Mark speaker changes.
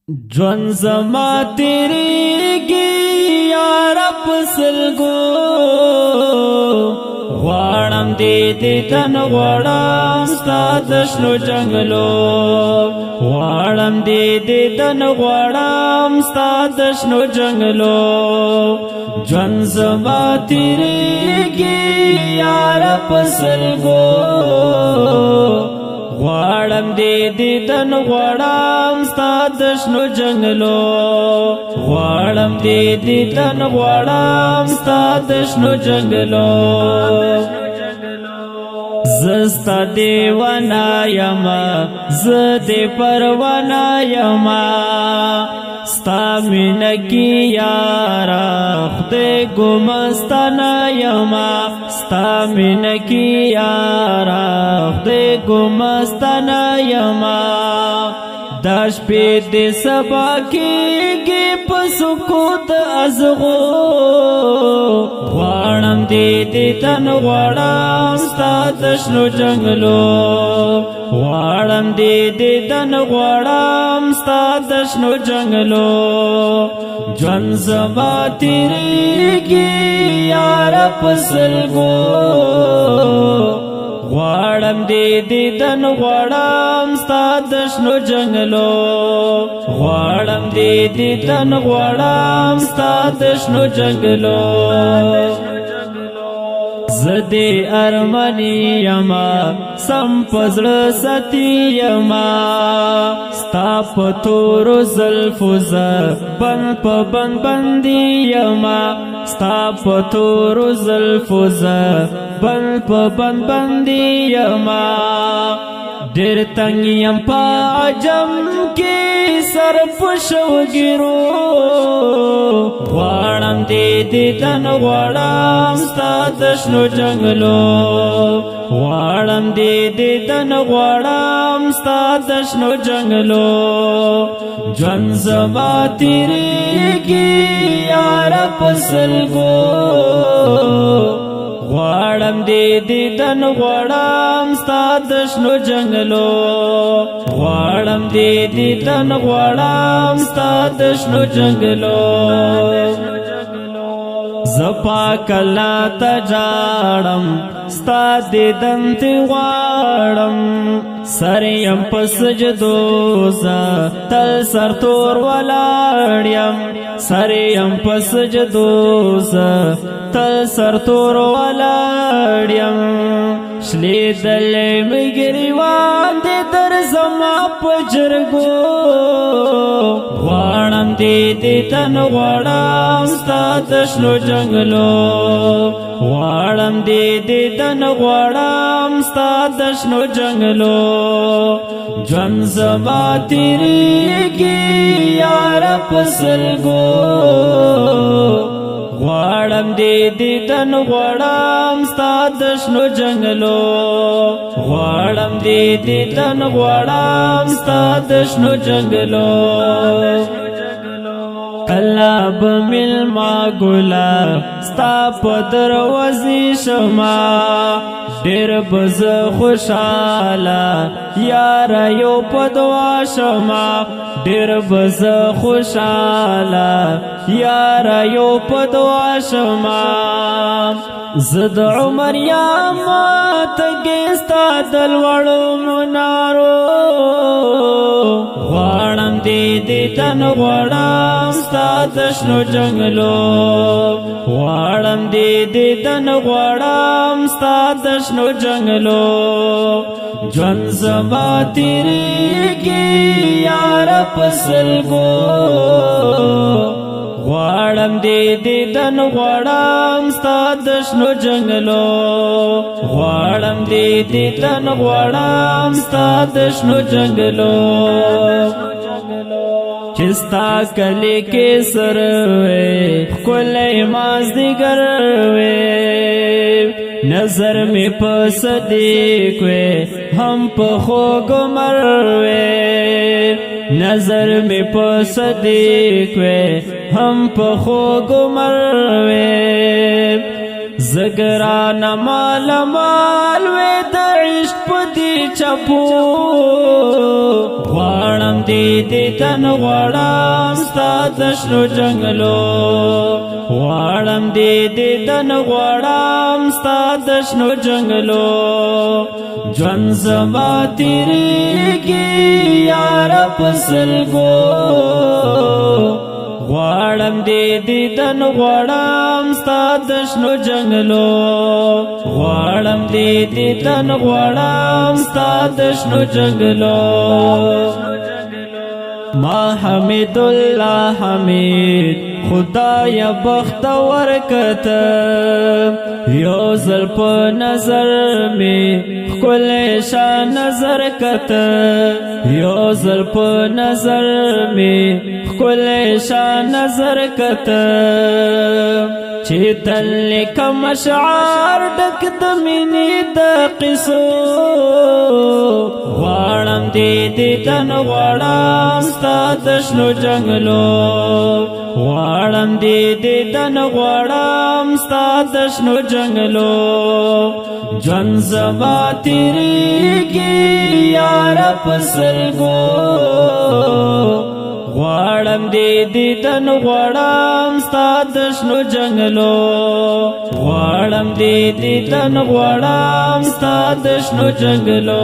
Speaker 1: جون زما تیریږي یار په سلګو غواړم دې تن غواړم ستا د شنو جنګلو غواړم دې تن غواړم ستا د شنو جنګلو جون زما تیریږي یار په سلګو غواړم دې تن غواړم ستا د شنو جنګلو غواړم دې تن غواړم ستا د شنو جنګلو زستا دیوانا یما زدې پروانا یما ستا مینه کی یارا خدای ګمستانه یما ستا مینه کی یارا خدای ګمستانه یما داش په دې سبا کېږي په سکوت ازغو غواړم دې تن غواړم ستا د شنو جنګلو غواړم دې تن غواړم ستا د شنو جنګلو ژوند زما تیریږي یار په سلګو غواړم دې تن غواړم ستا د شنو جنګلو غواړم دې تن غواړم ستا د شنو جنګلو زدې ارمنی یما سم پزړه ستی یما ستا په تورو زلفو بن په بندي یما ستا په تورو زلفو بن په بندي یما ډېر تنګ یم په عجم کې سر په شوګیرو غواړم دې تن غواړم ستا د شنو جنګلو غواړم دې تن غواړم ستا د شنو جنګلو ژوند زما تیریږي یار په سلګو غواړم دې تن غواړم ستا د شنو جنګلو غواړم دې تن غواړم ستا د شنو جنګلو زپا کلا تا جاړم ستا دیدن تی غواړم سر یم په سجدو تل سر تور ولاړ سر یم په سجدو تل سر تور ولاړ شلی دلې مګریوان دې در زما په جرګو غواړم دې تن غواړم ستا د شنو جنګلو غواړم دې تن غواړم ستا د شنو جنګلو ژوند زما تیریږي یار په سلګو غواړم دې تن غواړم ستا د شنو جنګلو غواړم دې تن غواړم ستا د شنو جنګلو کلا بمل ما ګلا ستا په دروازې شما ډېر بز خوشاله یار یو په دعا شما ډېر بز خوشاله یار یو په دعا شما زد عمر یا ماته ستا د لوړو منارو غواړم دې تن غواړم ستا د شنو جنګلو غواړم دې تن غواړم ستا د شنو جنګلو ژوند زما تیریږي یار په سلګو غواړم دې تن غواړم ستا د شنو جنګلو غواړم دې تن غواړم ستا د شنو جنګلو چستا کلی کې سر وې کولې مازدیګر وې نظر می پس دیک وې هم په خوګ مر وې نظر می پس دیک وې هم په خوګ مر وې زګرا نمال مال وې د عشق پدی چپو غواړم دې دیدن غواړم ستا د شنو جنګلو غواړم دې دیدن غواړم ستا د شنو جنګلو ژوند زما تیریږي یار په سلګو غواړم دې دیدن غواړم ستا د شنو جنګلو غواړم دې دیدن غواړم ستا د شنو جنګلو ما حمید الله حمید خدای بختور کته یو ځل په نظر می خپل شان نظر کته یو ځل په نظر می خپل شان نظر کته چې تل کم اشعار ډک د مینې د قصو غواړم دې دیدن غواړم ستا د شنو جنګلو غواړم دې دیدن غواړم ستا د شنو جنګلو ژوند زما تیریږي یار په سلګو غواړم دې دیدن غواړم ستا د شنو جنګلو غواړم دې دیدن غواړم ستا د شنو جنګلو